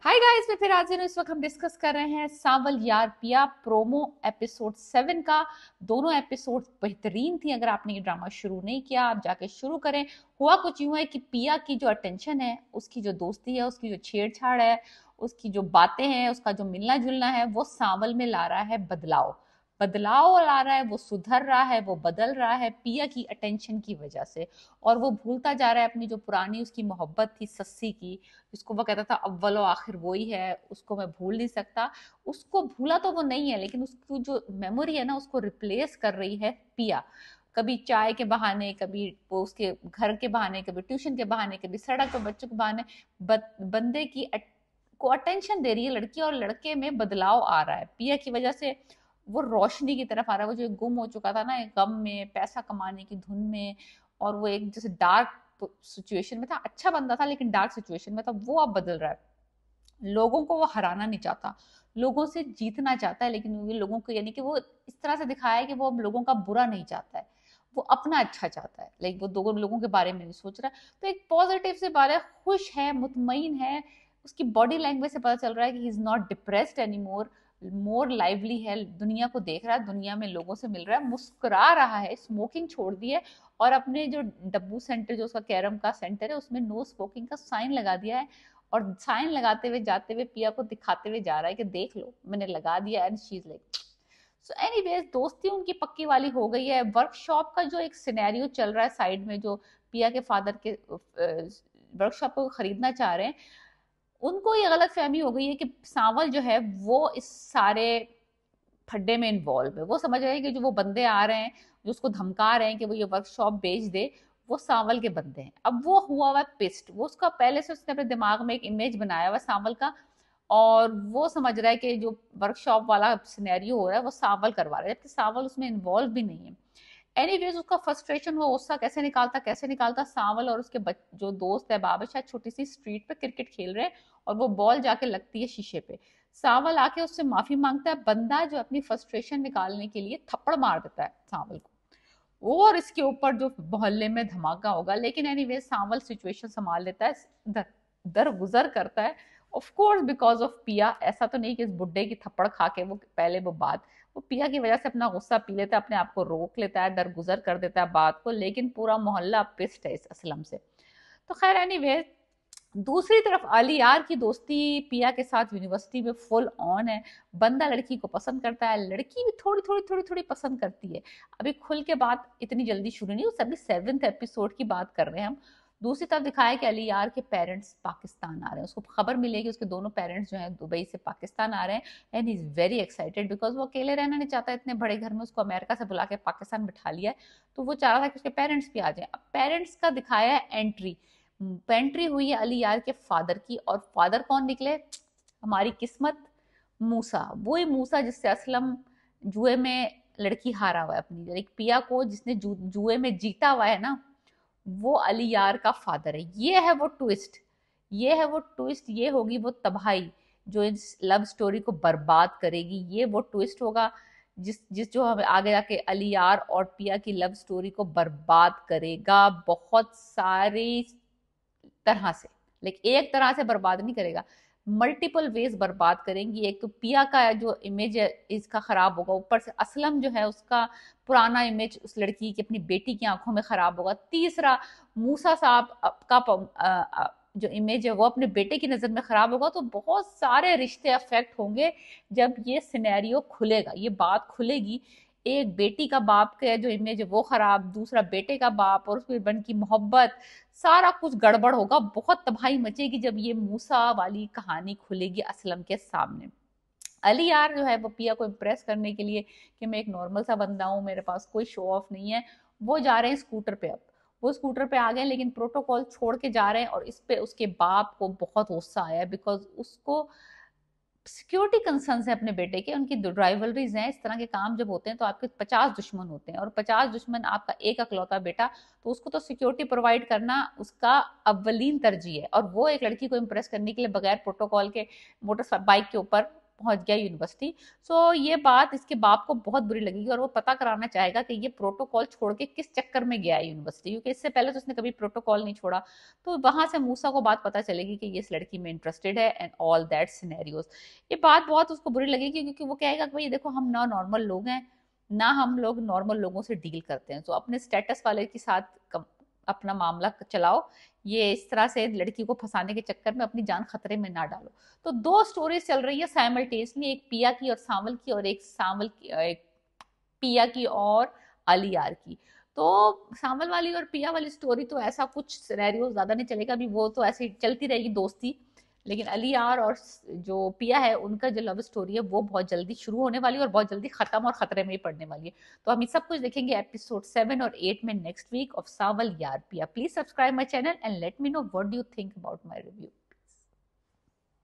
Hi guys, मैं फिर हाजिर हूँ। इस वक्त हम डिस्कस कर रहे हैं सांवल यार पिया प्रोमो एपिसोड 7 का। दोनों एपिसोड बेहतरीन थी। अगर आपने ये ड्रामा शुरू नहीं किया, आप जाके शुरू करें। हुआ कुछ यूं है कि पिया की जो अटेंशन है, उसकी जो दोस्ती है, उसकी जो छेड़छाड़ है, उसकी जो बातें हैं, उसका जो मिलना जुलना है, वो सांवल में ला रहा है बदलाव। बदलाव ला रहा है, वो सुधर रहा है, वो बदल रहा है पिया की अटेंशन की वजह से। और वो भूलता जा रहा है अपनी जो पुरानी उसकी मोहब्बत थी सस्सी की, जिसको वो कहता था अव्वल और आखिर वो ही है, उसको मैं भूल नहीं सकता। उसको भूला तो वो नहीं है, लेकिन उसकी जो मेमोरी है ना, उसको रिप्लेस कर रही है पिया। कभी चाय के बहाने, कभी वो उसके घर के बहाने, कभी ट्यूशन के बहाने, कभी सड़क पर बच्चों के बहाने। बंदे की को अटेंशन दे रही है लड़की, और लड़के में बदलाव आ रहा है पिया की वजह से। वो रोशनी की तरफ आ रहा है। वो जो गुम हो चुका था ना, एक गम में, पैसा कमाने की धुन में, और वो एक जैसे डार्क सिचुएशन में था। अच्छा बंदा था लेकिन डार्क सिचुएशन में था। वो अब बदल रहा है। लोगों को वो हराना नहीं चाहता, लोगों से जीतना चाहता है। लेकिन वो लोगों को, यानी कि वो इस तरह से दिखाया है कि वो अब लोगों का बुरा नहीं चाहता है, वो अपना अच्छा चाहता है। लाइक वो दो लोगों के बारे में नहीं सोच रहा है। तो एक पॉजिटिव से बात है, खुश है, मुतमईन है। उसकी बॉडी लैंग्वेज से पता चल रहा है कि he is not depressed any more. More lively है, दुनिया को देख रहा है, दुनिया में लोगों से मिल रहा है, मुस्कुरा रहा है, स्मोकिंग छोड़ दी है। और अपने जो डब्बू सेंटर, जो उसका कैरम का सेंटर है, उसमें नो स्मोकिंग का साइन लगा दिया है। और साइन लगाते हुए जाते हुए पिया को दिखाते हुए जा रहा है कि देख लो मैंने लगा दिया। And she is like, so anyways दोस्ती उनकी पक्की वाली हो गई है। वर्कशॉप का जो एक सिनेरियो चल रहा है साइड में, जो पिया के फादर के वर्कशॉप को खरीदना चाह रहे हैं, उनको ये गलत फहमी हो गई है कि सांवल जो है वो इस सारे फड्डे में इन्वॉल्व है। वो समझ रहे हैं कि जो वो बंदे आ रहे हैं, जो उसको धमका रहे हैं कि वो ये वर्कशॉप बेच दे, वो सांवल के बंदे हैं। अब वो हुआ हुआ पिस्ट, वो उसका पहले से उसने अपने दिमाग में एक इमेज बनाया हुआ सांवल का। और वो समझ रहा है कि जो वर्कशॉप वाला सिनेरियो हो रहा है वो सांवल करवा रहा है, जबकि सांवल उसमें इन्वॉल्व भी नहीं है। एनीवेज उसका फ्रस्ट्रेशन, वो गुस्सा कैसे निकालता सांवल और उसके जो दोस्त है बाबा, शायद छोटी सी स्ट्रीट पे क्रिकेट खेल रहे हैं, और वो बॉल जाके लगती है शीशे पे। सांवल आके उससे माफी मांगता है। बंदा जो अपनी फ्रस्ट्रेशन निकालने के लिए थप्पड़ मार देता है सांवल को, और इसके ऊपर जो मोहल्ले में धमाका होगा। लेकिन एनीवे सांवल सिचुएशन संभाल लेता है, दर, दरगुजर करता है। ऑफ कोर्स बिकॉज ऑफ पिया। ऐसा तो नहीं कि इस बुड्ढे की थप्पड़ खा के वो पहले वो बात, वो पिया की वजह से अपना गुस्सा पी लेता है, अपने आप को रोक लेता है, दरगुजर कर देता है बात को। लेकिन पूरा मोहल्ला पिस्ट है इस असलम से। तो खैर एनीवे, दूसरी तरफ आलियार की दोस्ती पिया के साथ यूनिवर्सिटी में फुल ऑन है। बंदा लड़की को पसंद करता है, लड़की भी थोड़ी थोड़ी थोड़ी थोड़ी पसंद करती है। अभी खुल के बात इतनी जल्दी शुरू नहीं, अभी 7th एपिसोड की बात कर रहे हैं हम। दूसरी तरफ दिखाया कि अलियार के पेरेंट्स पाकिस्तान आ रहे हैं। उसको खबर मिलेगी उसके दोनों पेरेंट्स जो हैं दुबई से पाकिस्तान आ रहे हैं। And he is very excited, because वो अकेले रहना नहीं चाहता इतने बड़े घर में। उसको अमेरिका से बुला के पाकिस्तान बिठा लिया है, तो वो चाह रहा था कि उसके पेरेंट्स भी आ जाए। अब पेरेंट्स का दिखाया है एंट्री। पेंट्री हुई है अली यार के फादर की, और फादर कौन निकले? हमारी किस्मत, मूसा। वही मूसा जिससे असलम जुए में लड़की हारा हुआ है अपनी, एक पिया को जिसने जुए में जीता हुआ है ना, वो अली यार का फादर है। ये है वो ट्विस्ट, ये है वो ट्विस्ट, ये होगी वो तबाही जो इस लव स्टोरी को बर्बाद करेगी। ये वो ट्विस्ट होगा जिस जिस जो हमें आगे जाके अली यार और पिया की लव स्टोरी को बर्बाद करेगा, बहुत सारी तरह से। लेकिन एक तरह से बर्बाद नहीं करेगा, मल्टीपल वेज बर्बाद करेंगी। एक तो पिया का जो इमेज है इसका खराब होगा, ऊपर से असलम जो है उसका पुराना इमेज उस लड़की की अपनी बेटी की आंखों में खराब होगा। तीसरा, मूसा साहब का जो इमेज है वो अपने बेटे की नजर में खराब होगा। तो बहुत सारे रिश्ते अफेक्ट होंगे जब ये सिनेरियो खुलेगा, ये बात खुलेगी। एक बेटी का बाप का जो इमेज है वो खराब, दूसरा बेटे का बाप, और उसके बन की मोहब्बत, सारा कुछ गड़बड़ होगा। बहुत तबाही मचेगी जब ये मूसा वाली कहानी खुलेगी असलम के सामने। अली यार जो है वो पिया को इम्प्रेस करने के लिए कि मैं एक नॉर्मल सा बंदा हूँ, मेरे पास कोई शो ऑफ नहीं है, वो जा रहे हैं स्कूटर पे। अब वो स्कूटर पे आ गए, लेकिन प्रोटोकॉल छोड़ के जा रहे हैं। और इस पे उसके बाप को बहुत गुस्सा आया, बिकॉज उसको सिक्योरिटी कंसर्न्स है अपने बेटे के। उनकी ड्राइवलरीज हैं, इस तरह के काम जब होते हैं तो आपके 50 दुश्मन होते हैं, और 50 दुश्मन आपका एक अकलौता बेटा, तो उसको तो सिक्योरिटी प्रोवाइड करना उसका अव्वलीन तरजीह है। और वो एक लड़की को इम्प्रेस करने के लिए बगैर प्रोटोकॉल के मोटर बाइक के ऊपर पहुंच गया यूनिवर्सिटी। सो ये बात इसके बाप को बहुत बुरी लगेगी और वो पता कराना चाहेगा कि ये प्रोटोकॉल छोड़ के किस चक्कर में गया है यूनिवर्सिटी, क्योंकि इससे पहले तो उसने कभी प्रोटोकॉल नहीं छोड़ा। तो वहां से मूसा को बात पता चलेगी कि ये इस लड़की में इंटरेस्टेड है एंड ऑल दैट सिनेरियोज। ये बात बहुत उसको बुरी लगेगी, क्योंकि वो कहेगा कि भाई देखो हम ना नॉर्मल लोग हैं, ना हम लोग नॉर्मल लोगों से डील करते हैं, तो अपने स्टेटस वाले के साथ अपना मामला चलाओ, ये इस तरह से लड़की को फंसाने के चक्कर में अपनी जान खतरे में ना डालो। तो दो स्टोरीज चल रही है साइमल्टेनियसली, एक पिया की और सांवल की, और एक पिया की और अलियार की। तो सांवल वाली और पिया वाली स्टोरी तो ऐसा कुछ सिनेरियो ज्यादा नहीं चलेगा, अभी वो तो ऐसे चलती रहेगी दोस्ती। लेकिन अलियार और जो पिया है उनका जो लव स्टोरी है वो बहुत जल्दी शुरू होने वाली है और बहुत जल्दी खत्म और खतरे में ही पड़ने वाली है। तो हम ये सब कुछ देखेंगे एपिसोड 7 और 8 में नेक्स्ट वीक ऑफ सावल यार पिया। Please subscribe my channel and let me know what do you think about my review.